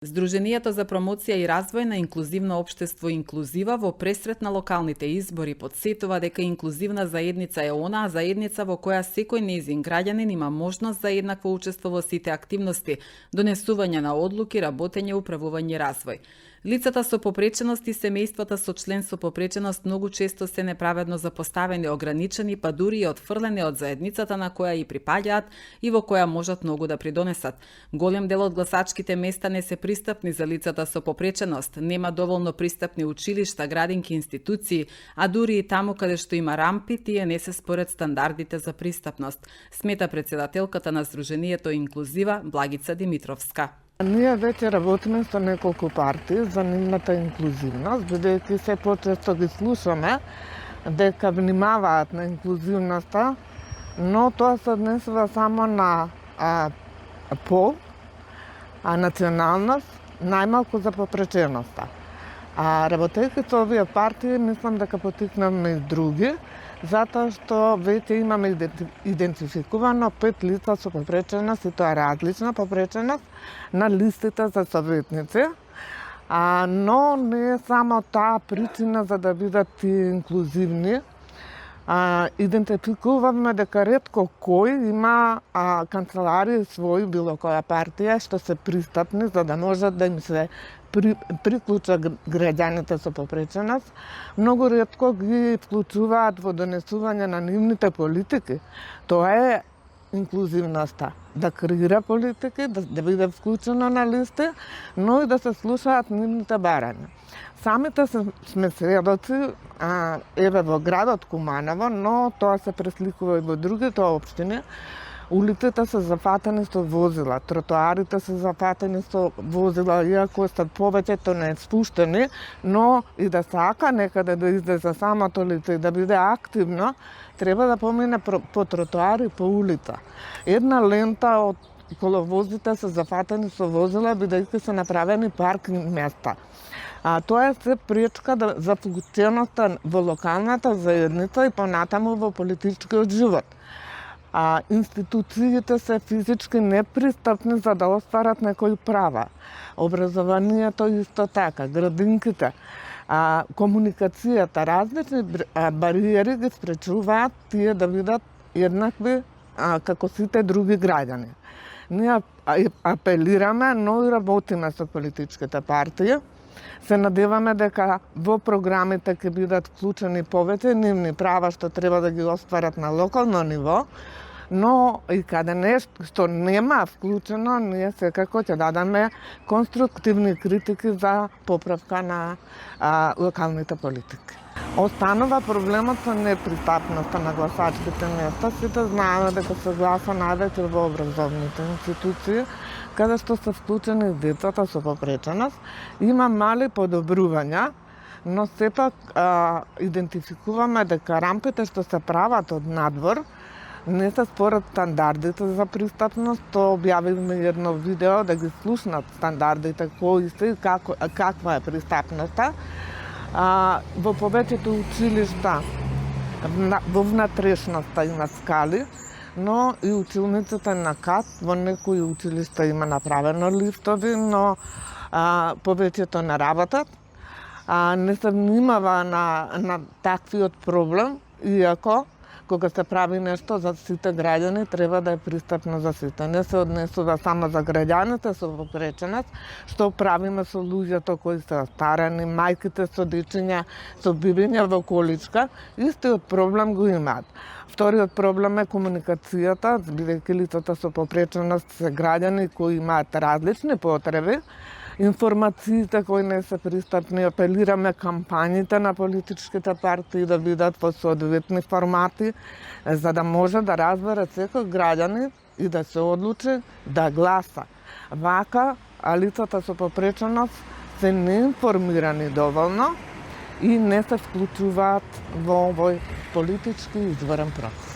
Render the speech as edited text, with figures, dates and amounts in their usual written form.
Здруженијето за промоција и развој на инклузивно општество Инклузива во пресрет на локалните избори потсетува дека инклузивна заедница е онаа заедница во која секој нејзин граѓанин има можност за еднакво учество во сите активности, донесување на одлуки, работење, управување и развој. Лицата со попреченост и семејствата со член со попреченост многу често се неправедно запоставени, ограничени, па дури и отфрлени од заедницата на која и припаѓаат и во која можат многу да придонесат. Голем дел од гласачките места не се пристапни за лицата со попреченост, нема доволно пристапни училишта, градинки, институции, а дури и таму каде што има рампи, тие не се според стандардите за пристапност, смета председателката на Здруженијето Инклузива Благица Димитровска. Ние веќе работиме со неколку партии за нивната инклузивност, бидејќи се почесто ги слушаме дека внимаваат на инклузивноста, но тоа се однесува само на пол, националност, најмалку за попреченоста. Работејќи со овие партии, мислам дека потикнавме и други, затоа што веќе имаме идентификувано 5 лица со попреченост, и тоа различна попреченост, на листите за советници. Но не е само таа причина за да бидат инклузивни. Идентификуваме дека ретко кој има канцеларии своји, било која партија, што се пристапни за да можат да им се приклучат граѓаните со попреченост. Многу ретко ги вклучуваат во донесување на нивните политики. Тоа е инклузивноста. Да креира политики, да биде вклучено на листи, но и да се слушаат нивните барања. Самите сме сведоци, еве во градот Куманово, но тоа се пресликува и во другите општини. Улиците се зафатени со возила, тротоарите се зафатени со возила, иако се повеќето не спуштени, но и да сака некаде да излезе самото лице и да биде активно, треба да помине по тротоари, по улица. Една лента од коловозите се зафатени со возила, бидејќи се направени паркинг места. Тоа е се пречка за функционалноста во локалната заедница и понатаму во политичкиот живот. Институциите се физички непристапни за да остварат некои права. Образованието исто така, градинките, комуникацијата, различни бариери ги спречуваат тие да бидат еднакви како сите други граѓани. Ние апелираме, но и работиме со политичките партии. Се надеваме дека во програмите ќе бидат вклучени повеќе нивни права што треба да ги остварат на локално ниво, но и каде нешто што нема вклучено, ние секако ќе дадеме конструктивни критики за поправка на локалните политики. Останува проблемот со непристапноста на гласачките места. Сите знаеме дека се гласа највеќе во образовните институции, каде што се вклучени децата со попреченост. Има мали подобрувања, но сепак идентификуваме дека рампите што се прават од надвор не се според стандардите за пристапност. То објавивме едно видео да ги слушнат стандардите кои се и каква е пристапноста. Во повеќето училишта во внатрешноста има скали, но и училниците на кат, во некои училишта има направено лифтови, но повеќето не работат. Не се внимава на таквиот проблем, иако кога се прави нешто за сите граѓани, треба да е пристапно за сите. Не се однесува само за граѓаните со попреченост, што правиме со луѓето кои се старани, мајките со дечиња, со бибиња во количка, истиот проблем го имаат. Вториот проблем е комуникацијата, бидејќи лицата со попреченост се граѓани кои имаат различни потреби. Информациите кои не се пристапни, апелираме кампањите на политичките партии да бидат во соодветни формати, за да може да разбере секој граѓанин и да се одлучи да гласа. Вака, лицата со попреченост се неинформирани доволно и не се вклучуваат во овој политички изборен процес.